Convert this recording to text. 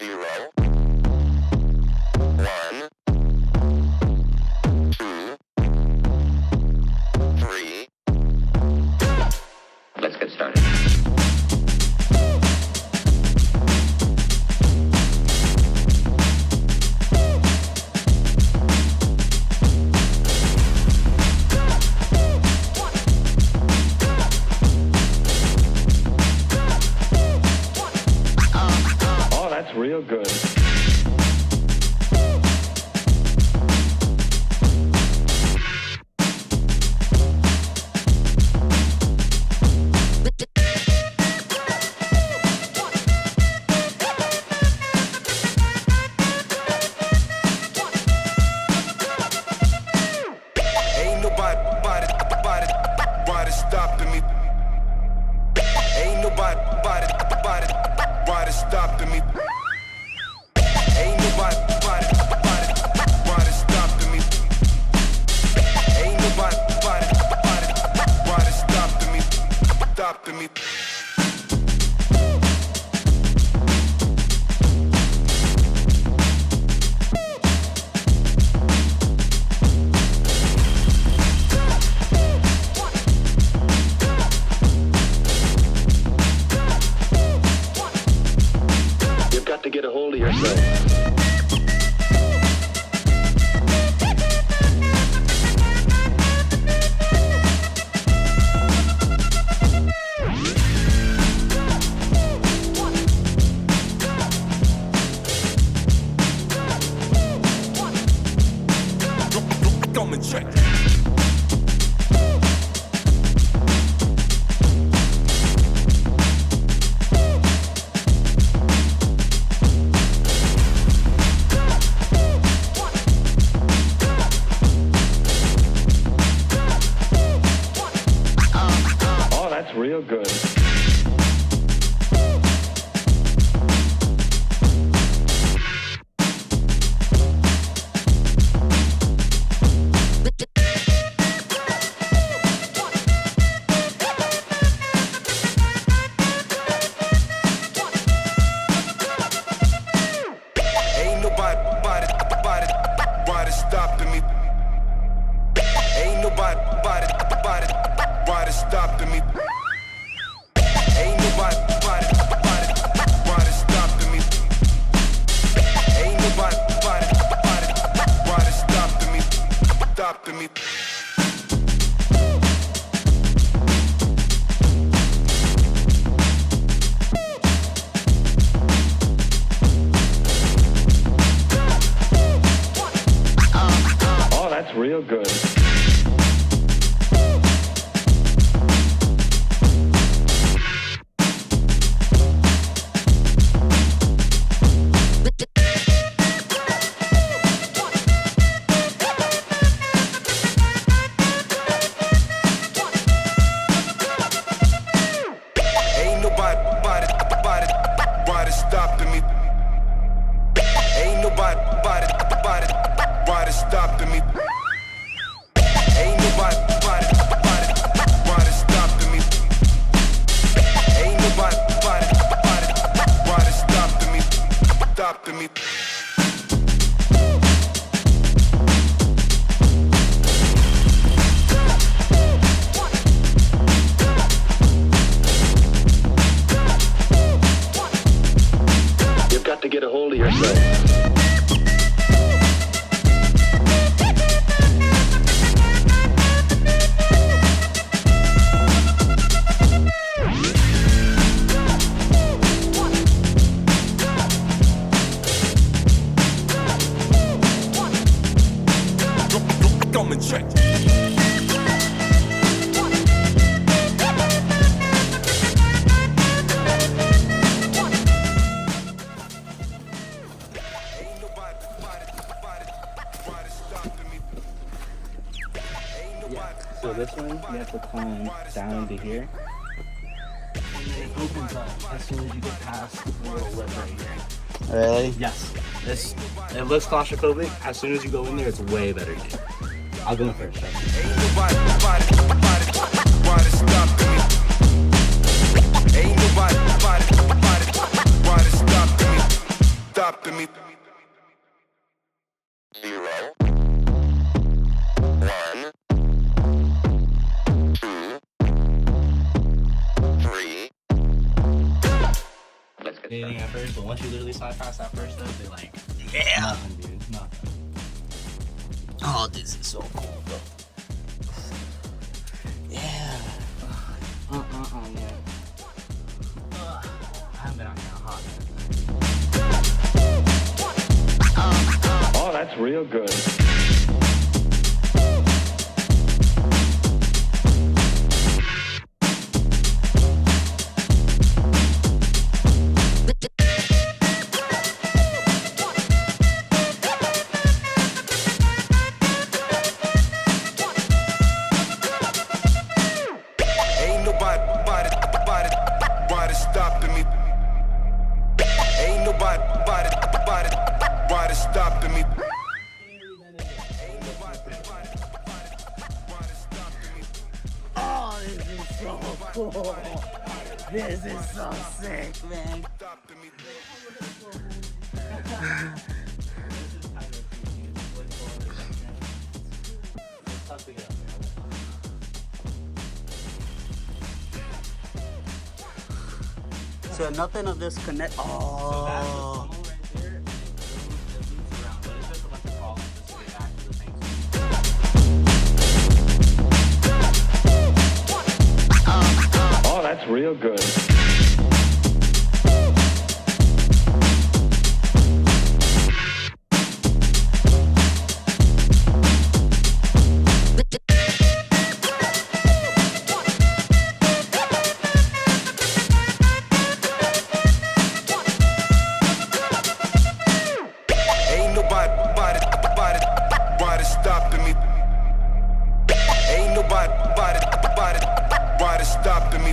0, 1, 2, 3. Let's get started. Oh, that's real good. Ain't nobody stopping me. Ain't nobody stopping me. Ain't nobody stopping me. Ain't nobody stopping me. You've got to get a hold of yourself. Come and check. Oh, that's real good. Ain't nobody stopping me. Ain't nobody stopping me. Ain't nobody stopping me. Ain't nobody stopping me. Oh, that's real good. Ain't nobody stopping me. Ain't nobody stopping me. Ain't nobody stopping me. Ain't nobody stopping me. You've got to get a hold of yourself. Come and check. Ain't nobody stopping me. Ain't nobody So this one, you have to climb down to here. And then it opens up as soon as you get past the little lip right here. Really? Yes. It looks claustrophobic. As soon as you go in there, it's way better. I'll go in first. Ain't nobody stopping me. Ain't nobody stopping me. stopping me? 0, 1, 2, 3. Let's get Dating started. at first, but once you literally slide past that first step, they're like, Yeah. nothing, dude, nothing. Oh, this is so cool, bro. Yeah. Yeah. I haven't been out here hot. Oh, that's real good. Ain't nobody stopping me. Ain't nobody stopping me. Oh, this is so cool. This is so sick, man. So nothing of this connect. Oh. Oh, that's real good. Ain't nobody stopping me. Ain't nobody stopping me.